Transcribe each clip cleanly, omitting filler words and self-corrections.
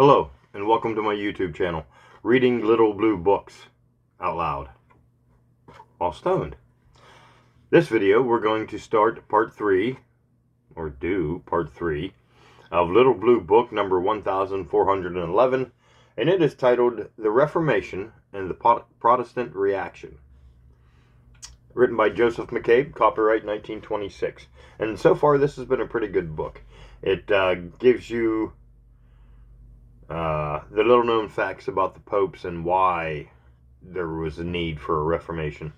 Hello, and welcome to my YouTube channel, Reading Little Blue Books Out Loud, while stoned. This video, we're going to start part 3 of Little Blue Book number 1411, and it is titled The Reformation and the Protestant Reaction. Written by Joseph McCabe, copyright 1926. And so far, this has been a pretty good book. It gives you the little-known facts about the popes and why there was a need for a reformation,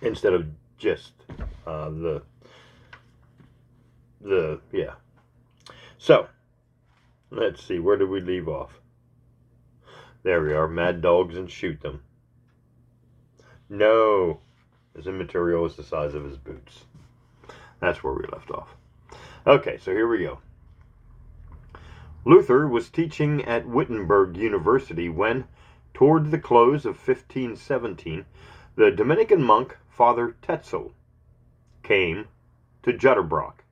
instead of just yeah. So, let's see, where did we leave off? There we are, mad dogs and shoot them. No, his immaterial is the size of his boots. That's where we left off. Okay, so here we go. Luther was teaching at Wittenberg University when, toward the close of 1517, the Dominican monk Father Tetzel came to Jutterbrock,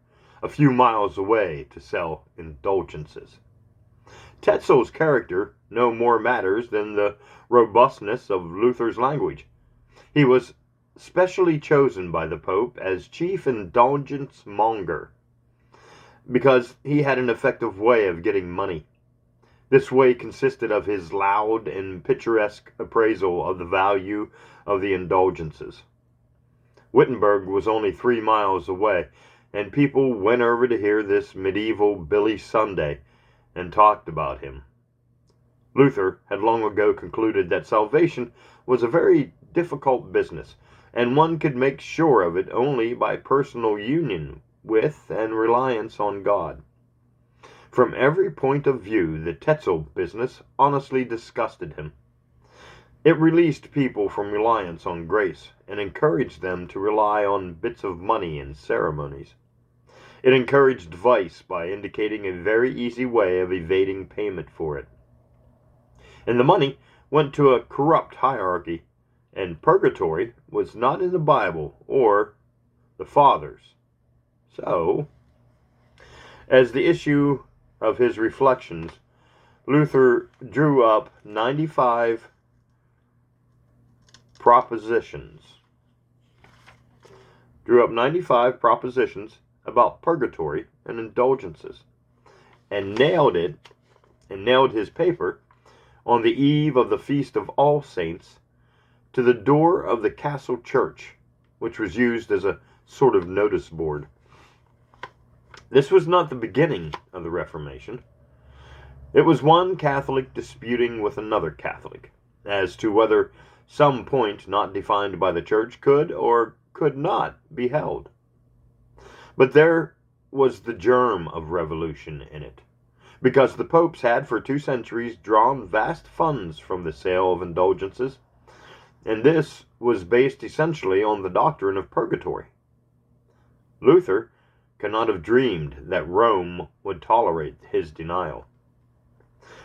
a few miles away, to sell indulgences. Tetzel's character no more matters than the robustness of Luther's language. He was specially chosen by the Pope as chief indulgence monger, because he had an effective way of getting money. This way consisted of his loud and picturesque appraisal of the value of the indulgences. Wittenberg was only 3 miles away, and people went over to hear this medieval Billy Sunday and talked about him. Luther had long ago concluded that salvation was a very difficult business, and one could make sure of it only by personal union with and reliance on God. From every point of view, the Tetzel business honestly disgusted him. It released people from reliance on grace and encouraged them to rely on bits of money and ceremonies. It encouraged vice by indicating a very easy way of evading payment for it. And the money went to a corrupt hierarchy, and purgatory was not in the Bible or the Fathers. So, as the issue of his reflections, Luther drew up 95 propositions. About purgatory and indulgences, and nailed his paper on the eve of the Feast of All Saints to the door of the castle church, which was used as a sort of notice board. This was not the beginning of the Reformation. It was one Catholic disputing with another Catholic as to whether some point not defined by the Church could or could not be held. But there was the germ of revolution in it, because the popes had for 2 centuries drawn vast funds from the sale of indulgences, and this was based essentially on the doctrine of purgatory. Luther could not have dreamed that Rome would tolerate his denial.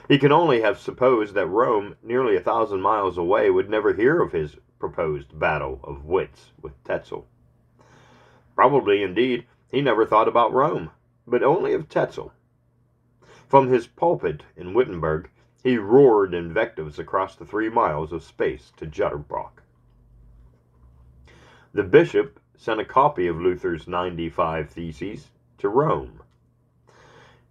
He can only have supposed that Rome, nearly 1,000 miles away, would never hear of his proposed battle of wits with Tetzel. Probably, indeed, he never thought about Rome, but only of Tetzel. From his pulpit in Wittenberg, he roared invectives across the 3 miles of space to Jutterbrock. The bishop sent a copy of Luther's 95 Theses to Rome.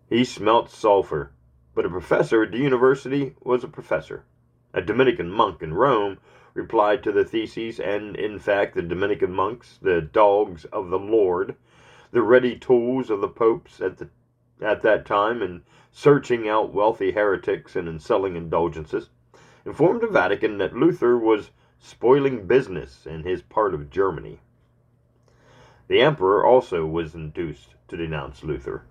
He smelt sulfur, but a professor at the university was a professor. A Dominican monk in Rome replied to the theses, and in fact the Dominican monks, the dogs of the Lord, the ready tools of the popes at that time in searching out wealthy heretics and in selling indulgences, informed the Vatican that Luther was spoiling business in his part of Germany. The emperor also was induced to denounce Luther.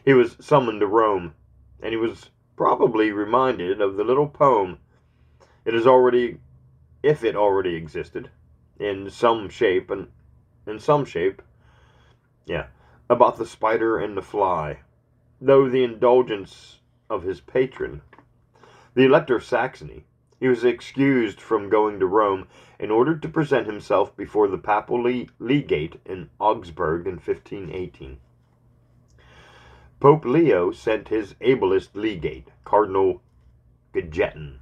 He was summoned to Rome, and he was probably reminded of the little poem, if it already existed, in some shape, about the spider and the fly, though the indulgence of his patron, the Elector of Saxony, he was excused from going to Rome in order to present himself before the papal legate in Augsburg in 1518. Pope Leo sent his ablest legate, Cardinal Gajetan,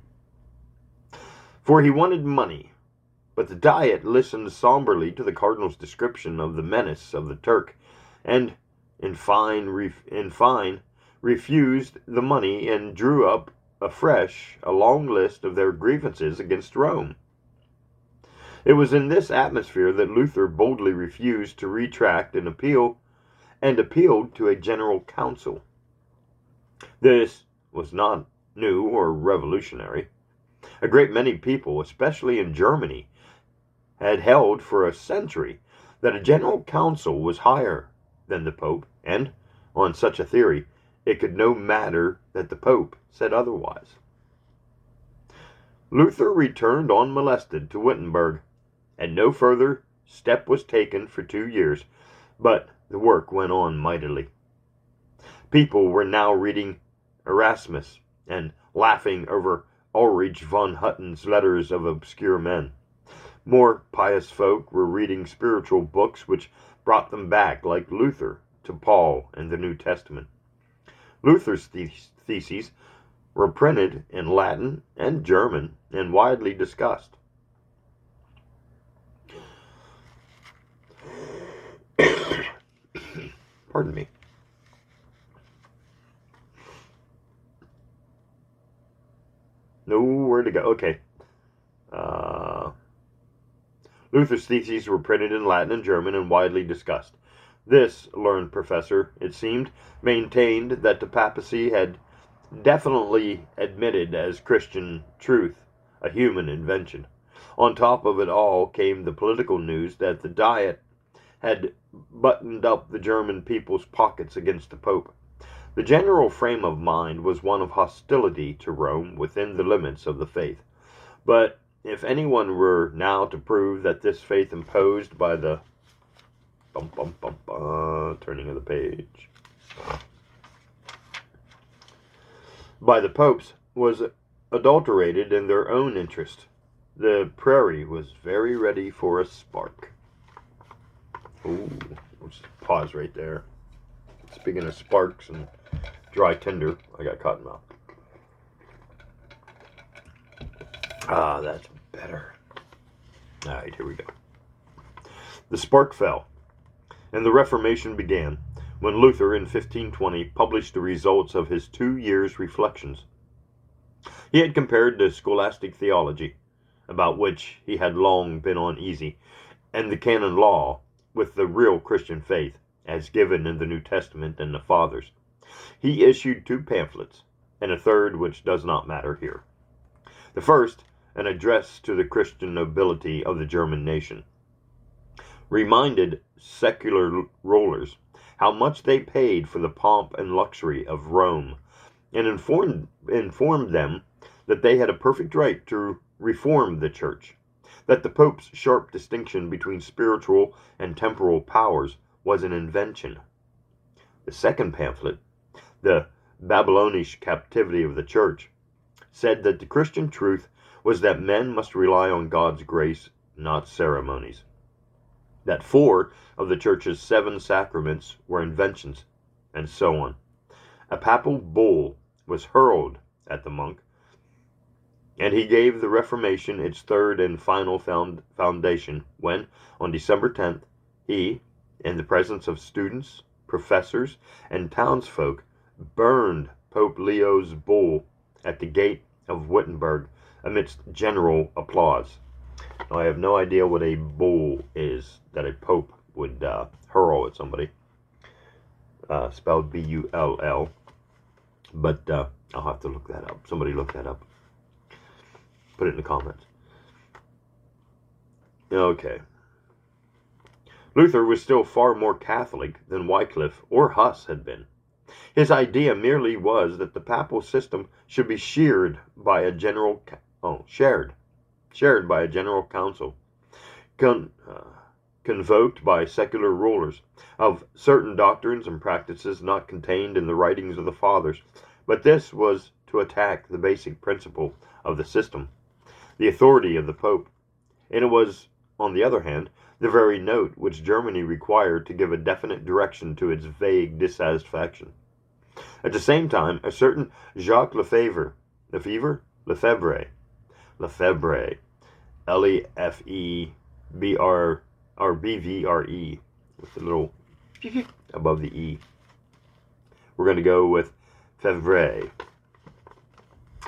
for he wanted money. But the Diet listened somberly to the cardinal's description of the menace of the Turk, and in fine refused the money and drew up afresh a long list of their grievances against Rome. It was in this atmosphere that Luther boldly refused to retract and appealed to a general council. This was not new or revolutionary. A great many people, especially in Germany, had held for a century that a general council was higher than the Pope, and, on such a theory, it could no matter that the Pope said otherwise. Luther returned unmolested to Wittenberg, and no further step was taken for 2 years, but the work went on mightily. People were now reading Erasmus and laughing over Ulrich von Hutten's letters of obscure men. More pious folk were reading spiritual books which brought them back, like Luther, to Paul and the New Testament. Luther's theses were printed in Latin and German and widely discussed. Pardon me. Nowhere to go. Okay. Luther's theses were printed in Latin and German and widely discussed. This learned professor, it seemed, maintained that the papacy had definitely admitted as Christian truth a human invention. On top of it all came the political news that the Diet had buttoned up the German people's pockets against the Pope. The general frame of mind was one of hostility to Rome within the limits of the faith. But if anyone were now to prove that this faith imposed by the turning of the page by the popes was adulterated in their own interest, the prairie was very ready for a spark. Ooh, let's pause right there. Speaking of sparks and dry tinder, I got cotton mouth. Ah, that's better. All right, here we go. The spark fell, and the Reformation began when Luther in 1520 published the results of his 2 years' reflections. He had compared the scholastic theology, about which he had long been uneasy, and the canon law with the real Christian faith, as given in the New Testament and the Fathers. He issued 2 pamphlets, and a third which does not matter here. The first, an address to the Christian nobility of the German nation, reminded secular rulers how much they paid for the pomp and luxury of Rome, and informed them that they had a perfect right to reform the church, that the Pope's sharp distinction between spiritual and temporal powers was an invention. The second pamphlet, The Babylonish Captivity of the Church, said that the Christian truth was that men must rely on God's grace, not ceremonies, that 4 of the Church's 7 sacraments were inventions, and so on. A papal bull was hurled at the monk, and he gave the Reformation its third and final foundation when, on December 10th, he, in the presence of students, professors, and townsfolk, burned Pope Leo's bull at the gate of Wittenberg amidst general applause. Now, I have no idea what a bull is that a pope would hurl at somebody, spelled B-U-L-L, but I'll have to look that up. Somebody look that up. Put it in the comments. Okay. Luther was still far more Catholic than Wycliffe or Huss had been. His idea merely was that the papal system should be shared by a general council, convoked by secular rulers, of certain doctrines and practices not contained in the writings of the fathers. But this was to attack the basic principle of the system, the authority of the Pope, and it was, on the other hand, the very note which Germany required to give a definite direction to its vague dissatisfaction. At the same time, a certain Jacques Lefebvre, Lefebvre, with the little above the E. We're going to go with Fevre.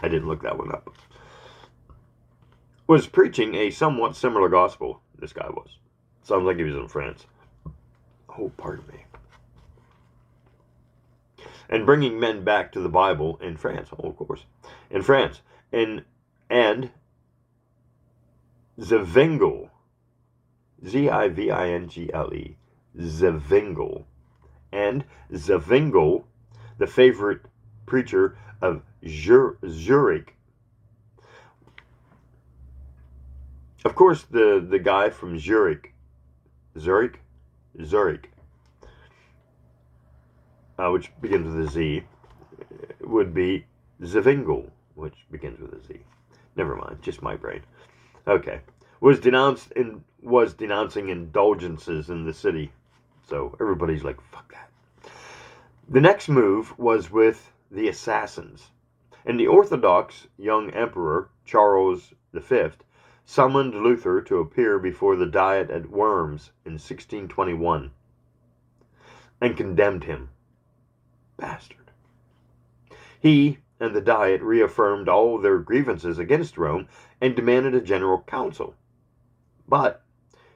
I didn't look that one up. Was preaching a somewhat similar gospel. This guy was. Sounds like he was in France. Oh, pardon me. And bringing men back to the Bible in France. Oh, of course. In France. And Zwingli. Zivingle. Zwingli. And Zwingli, the favorite preacher of Zurich. Of course, the guy from Zurich, which begins with a Z, would be Zwingli, which begins with a Z. Never mind, just my brain. Okay, was denouncing indulgences in the city. So everybody's like, fuck that. The next move was with the assassins. And the Orthodox young emperor, Charles V, summoned Luther to appear before the Diet at Worms in 1621 and condemned him. Bastard. He and the Diet reaffirmed all their grievances against Rome and demanded a general council. But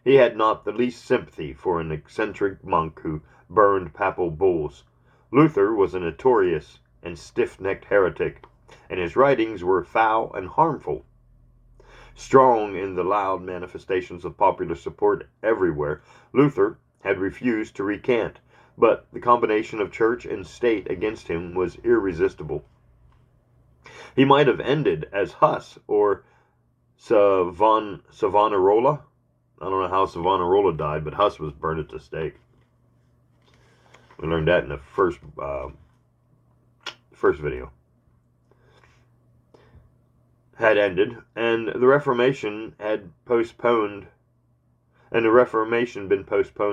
he had not the least sympathy for an eccentric monk who burned papal bulls. Luther was a notorious and stiff-necked heretic, and his writings were foul and harmful. Strong in the loud manifestations of popular support everywhere, Luther had refused to recant, but the combination of church and state against him was irresistible. He might have ended as Huss or Savonarola. I don't know how Savonarola died, but Huss was burned at the stake. We learned that in the first video. Had ended, and the Reformation been postponed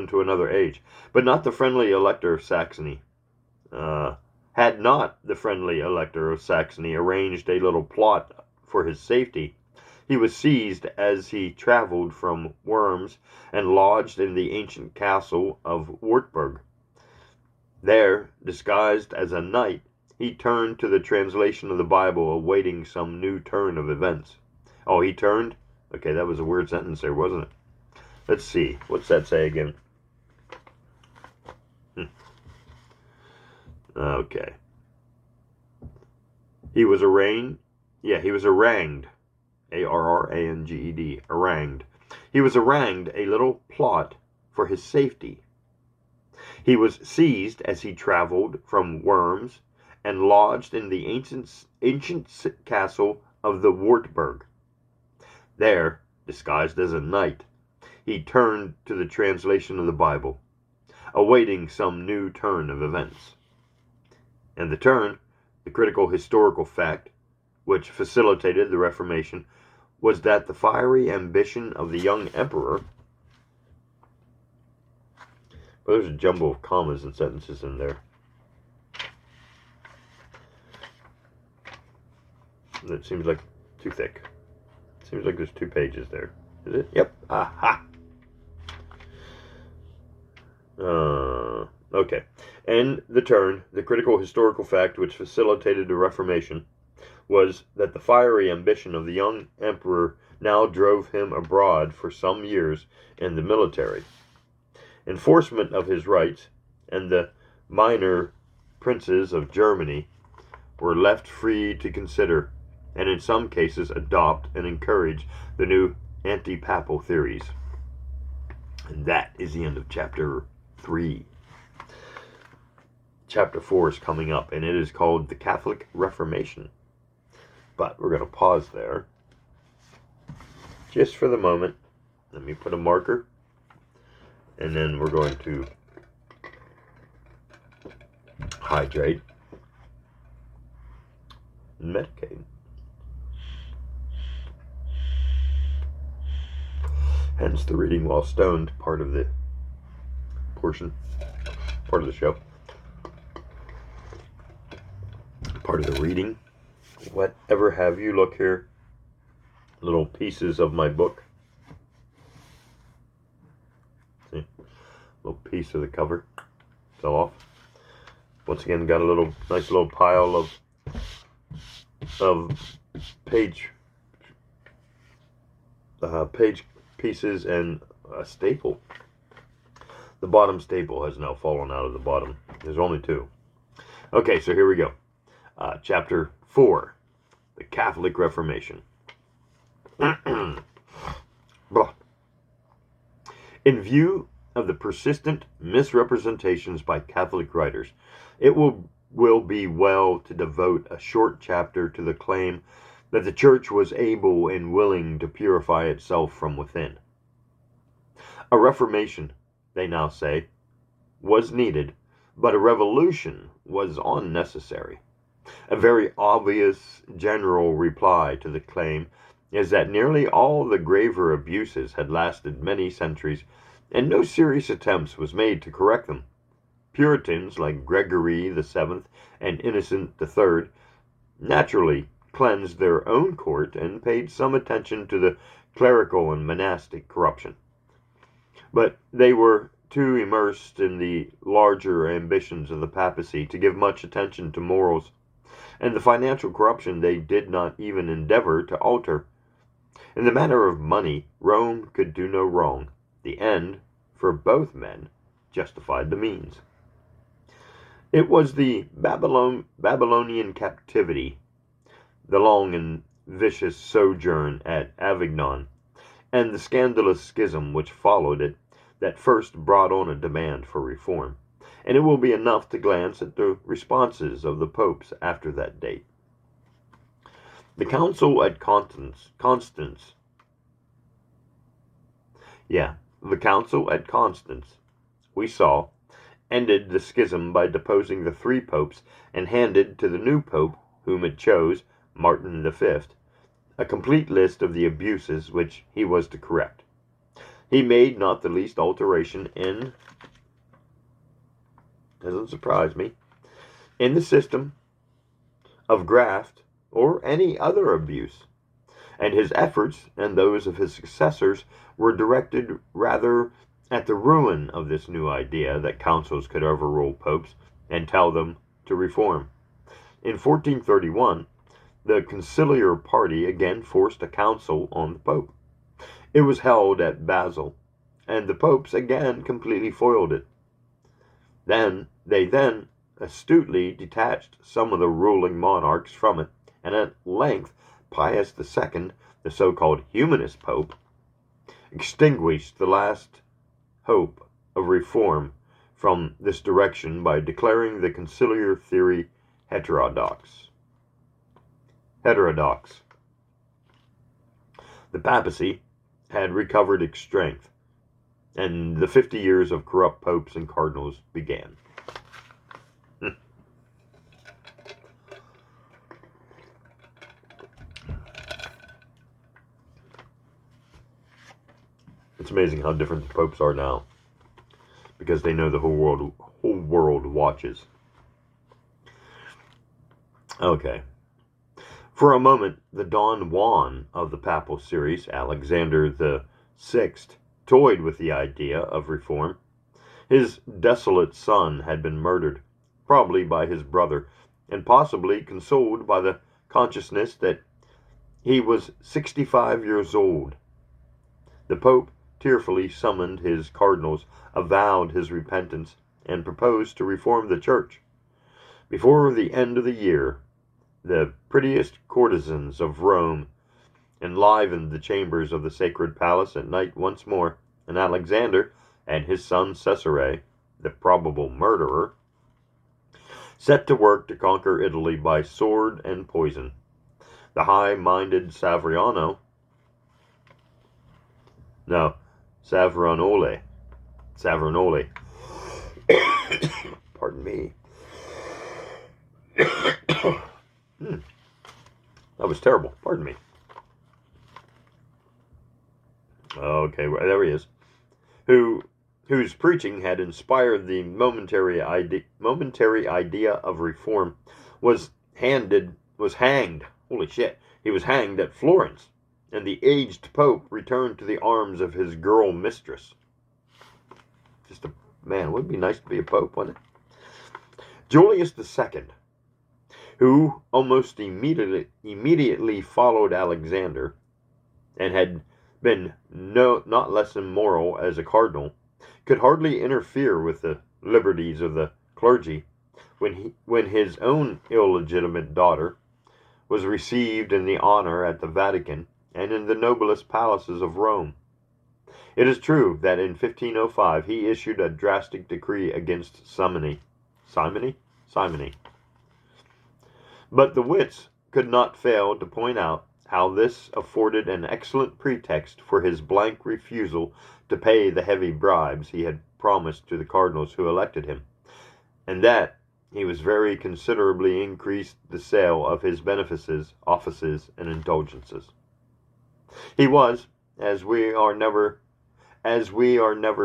to another age. But not the friendly Elector of Saxony. Had not the friendly Elector of Saxony arranged a little plot for his safety, he was seized as he traveled from Worms and lodged in the ancient castle of Wartburg. There, disguised as a knight, he turned to the translation of the Bible, awaiting some new turn of events. Oh, he turned? Okay, that was a weird sentence there, wasn't it? Let's see. What's that say again? Okay. He was arraigned. Yeah, he was arraigned. A-R-R-A-N-G-E-D. Arraigned. He was arraigned a little plot for his safety. He was seized as he traveled from Worms and lodged in the ancient castle of the Wartburg. There, disguised as a knight, he turned to the translation of the Bible, awaiting some new turn of events. And the turn, the critical historical fact, which facilitated the Reformation, was that the fiery ambition of the young emperor... Well, there's a jumble of commas and sentences in there. That seems like too thick. Seems like there's 2 pages there. Is it? Yep. Aha! Okay. And the turn, the critical historical fact which facilitated the Reformation, was that the fiery ambition of the young emperor now drove him abroad for some years in the military. Enforcement of his rights, and the minor princes of Germany were left free to consider, and in some cases adopt and encourage the new anti-papal theories. And that is the end of chapter 3. Chapter 4 is coming up, and it is called The Catholic Reformation. But we're going to pause there just for the moment. Let me put a marker, and then we're going to hydrate and medicate. Hence the reading while stoned part of the portion, part of the show. part of the reading. Whatever have you, look here. Little pieces of my book. See? Little piece of the cover fell off. Once again, got a nice little pile of page pieces and a staple. The bottom staple has now fallen out of the bottom. There's only two. Okay, so here we go. Chapter 4, the Catholic Reformation. In view of the persistent misrepresentations by Catholic writers, it will be well to devote a short chapter to the claim that the Church was able and willing to purify itself from within. A reformation, they now say, was needed, but a revolution was unnecessary. A very obvious general reply to the claim is that nearly all the graver abuses had lasted many centuries, and no serious attempts was made to correct them. Puritans like Gregory VII and Innocent III naturally cleansed their own court and paid some attention to the clerical and monastic corruption. But they were too immersed in the larger ambitions of the papacy to give much attention to morals, and the financial corruption they did not even endeavor to alter. In the matter of money, Rome could do no wrong. The end, for both men, justified the means. It was the Babylonian captivity, the long and vicious sojourn at Avignon, and the scandalous schism which followed it that first brought on a demand for reform, and it will be enough to glance at the responses of the popes after that date. The council at Constance, we saw, ended the schism by deposing the three popes and handed to the new pope, whom it chose, Martin V, a complete list of the abuses which he was to correct. He made not the least alteration doesn't surprise me, in the system of graft or any other abuse, and his efforts and those of his successors were directed rather at the ruin of this new idea that councils could overrule popes and tell them to reform. In 1431, the conciliar party again forced a council on the pope. It was held at Basel, and the popes again completely foiled it. They then astutely detached some of the ruling monarchs from it, and at length Pius II, the so-called humanist pope, extinguished the last hope of reform from this direction by declaring the conciliar theory heterodox. The papacy had recovered its strength, and the 50 years of corrupt popes and cardinals began. It's amazing how different the popes are now, because they know the whole world watches. Okay. For a moment, the Don Juan of the papal series, Alexander VI, toyed with the idea of reform. His desolate son had been murdered, probably by his brother, and possibly consoled by the consciousness that he was 65 years old. The Pope tearfully summoned his cardinals, avowed his repentance, and proposed to reform the Church. Before the end of the year, the prettiest courtesans of Rome enlivened the chambers of the sacred palace at night once more, and Alexander and his son Cesare, the probable murderer, set to work to conquer Italy by sword and poison. The high-minded Savonarola, pardon me. That was terrible. Pardon me. Okay, well, there he is. Whose preaching had inspired the momentary idea of reform, was was hanged. Holy shit. He was hanged at Florence, and the aged Pope returned to the arms of his girl mistress. Just a man, would be nice to be a Pope, wouldn't it? Julius II, who almost immediately followed Alexander and had been not less immoral as a cardinal, could hardly interfere with the liberties of the clergy when his own illegitimate daughter was received in the honor at the Vatican and in the noblest palaces of Rome. It is true that in 1505 he issued a drastic decree against simony. But the wits could not fail to point out how this afforded an excellent pretext for his blank refusal to pay the heavy bribes he had promised to the cardinals who elected him, and that he was very considerably increased the sale of his benefices, offices, and indulgences. He was, as we are never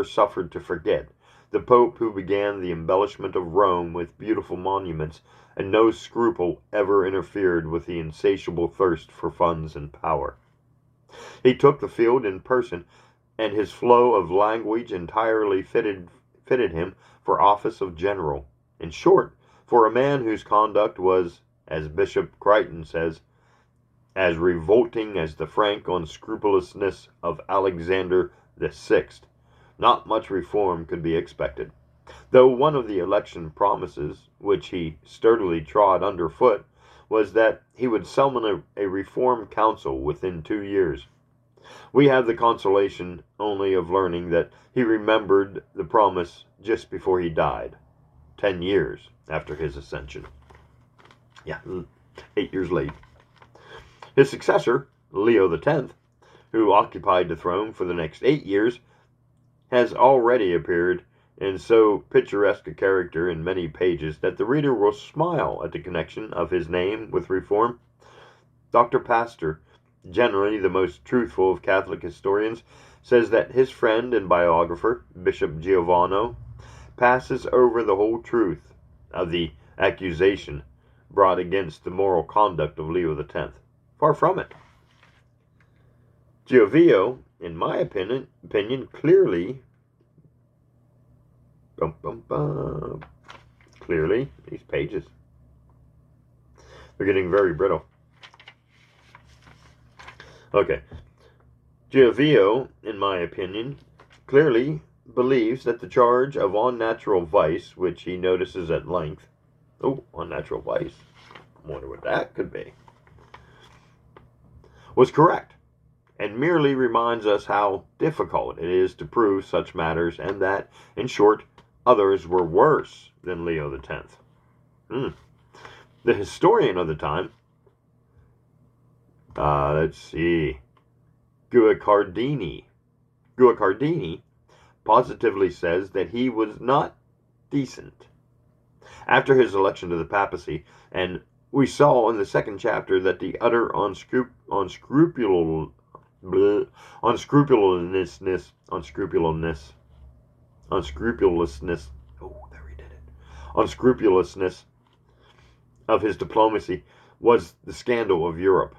suffered to forget, the Pope who began the embellishment of Rome with beautiful monuments, and no scruple ever interfered with the insatiable thirst for funds and power. He took the field in person, and his flow of language entirely fitted him for office of general. In short, for a man whose conduct was, as Bishop Crichton says, as revolting as the frank unscrupulousness of Alexander VI, not much reform could be expected, though one of the election promises, which he sturdily trod underfoot, was that he would summon a reform council within 2 years. We have the consolation only of learning that he remembered the promise just before he died, 10 years after his ascension. 8 years late. His successor, Leo X, who occupied the throne for the next 8 years, has already appeared in so picturesque a character in many pages that the reader will smile at the connection of his name with reform. Dr. Pastor, generally the most truthful of Catholic historians, says that his friend and biographer, Bishop Giovanni, passes over the whole truth of the accusation brought against the moral conduct of Leo X. Far from it. Giovanni, in my opinion, clearly, these pages, they're getting very brittle. Okay. Giovanni, in my opinion, clearly believes that the charge of unnatural vice, which he notices at length, unnatural vice, I wonder what that could be, was correct, and merely reminds us how difficult it is to prove such matters, and that, in short, others were worse than Leo X. The historian of the time, Guicciardini, positively says that he was not decent. After his election to the papacy, and we saw in the second chapter that the utter unscrupulousness of his diplomacy was the scandal of Europe.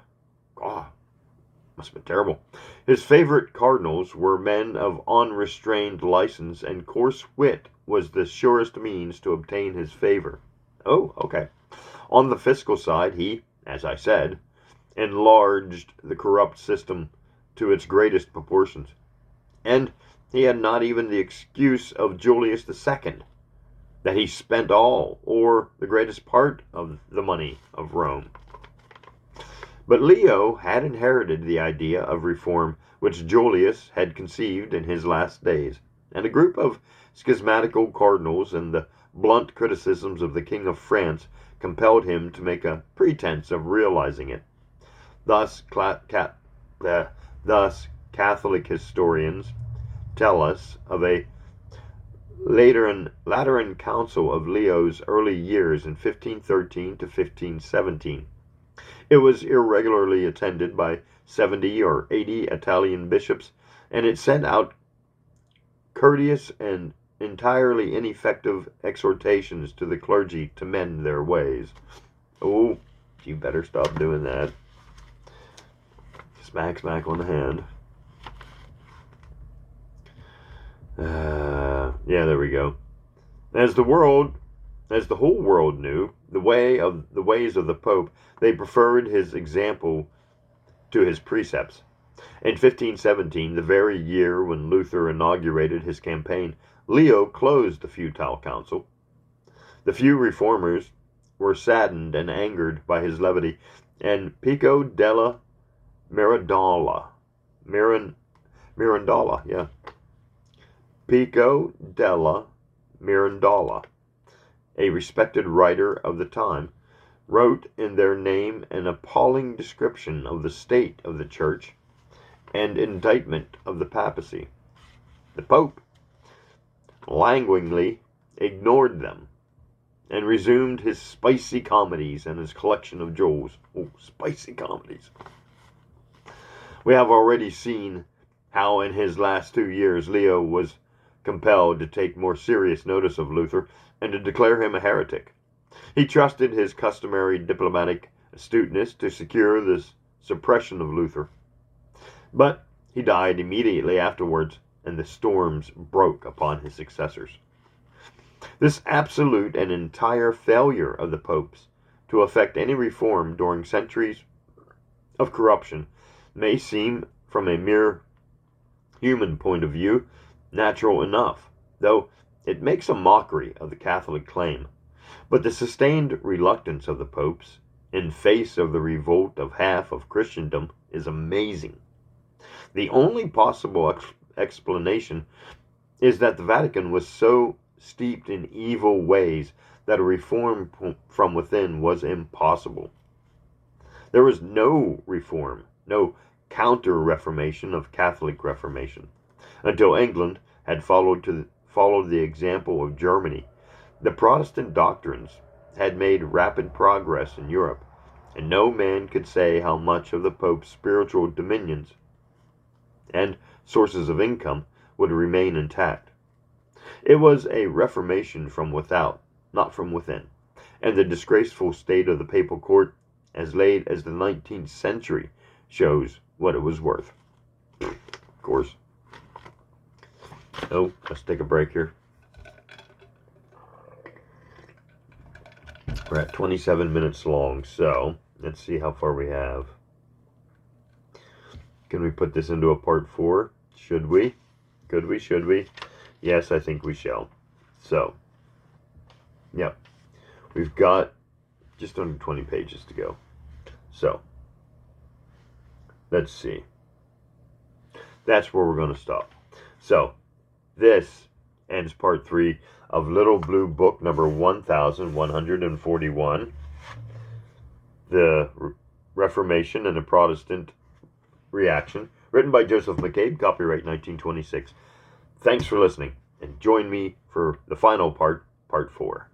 Must have been terrible. His favorite cardinals were men of unrestrained license, and coarse wit was the surest means to obtain his favor. On the fiscal side, he, as I said, enlarged the corrupt system to its greatest proportions. And he had not even the excuse of Julius II, that he spent all, or the greatest part of the money of Rome. But Leo had inherited the idea of reform which Julius had conceived in his last days, and a group of schismatical cardinals and the blunt criticisms of the King of France compelled him to make a pretense of realizing it. Thus Catholic historians tell us of a Lateran Council of Leo's early years in 1513 to 1517. It was irregularly attended by 70 or 80 Italian bishops, and it sent out courteous and entirely ineffective exhortations to the clergy to mend their ways. Oh, you better stop doing that. Smack, smack on the hand. Yeah, there we go. As the whole world knew the ways of the Pope, they preferred his example to his precepts. In 1517, the very year when Luther inaugurated his campaign, Leo closed the futile council. The few reformers were saddened and angered by his levity, and Pico della Mirandola, Pico della Mirandola, a respected writer of the time, wrote in their name an appalling description of the state of the Church and indictment of the papacy. The Pope languidly ignored them and resumed his spicy comedies and his collection of jewels. Oh, spicy comedies. We have already seen how in his last 2 years Leo was compelled to take more serious notice of Luther and to declare him a heretic. He trusted his customary diplomatic astuteness to secure the suppression of Luther. But he died immediately afterwards, and the storms broke upon his successors. This absolute and entire failure of the popes to effect any reform during centuries of corruption may seem, from a mere human point of view, natural enough, though it makes a mockery of the Catholic claim. But the sustained reluctance of the popes, in face of the revolt of half of Christendom, is amazing. The only possible explanation is that the Vatican was so steeped in evil ways that a reform from within was impossible. There was no reform, no counter-reformation of Catholic Reformation, until England had followed the example of Germany. The Protestant doctrines had made rapid progress in Europe, and no man could say how much of the Pope's spiritual dominions and sources of income would remain intact. It was a reformation from without, not from within, and the disgraceful state of the papal court as late as the 19th century shows what it was worth. Of course. Oh, let's take a break here. We're at 27 minutes long, so let's see how far we have. Can we put this into a part 4? Should we? Could we? Should we? Yes, I think we shall. So, yep. We've got just under 20 pages to go. So, let's see. That's where we're going to stop. So, this ends part 3 of Little Blue Book number 1141, The Reformation and the Protestant Reaction, written by Joseph McCabe, copyright 1926. Thanks for listening, and join me for the final part, part 4.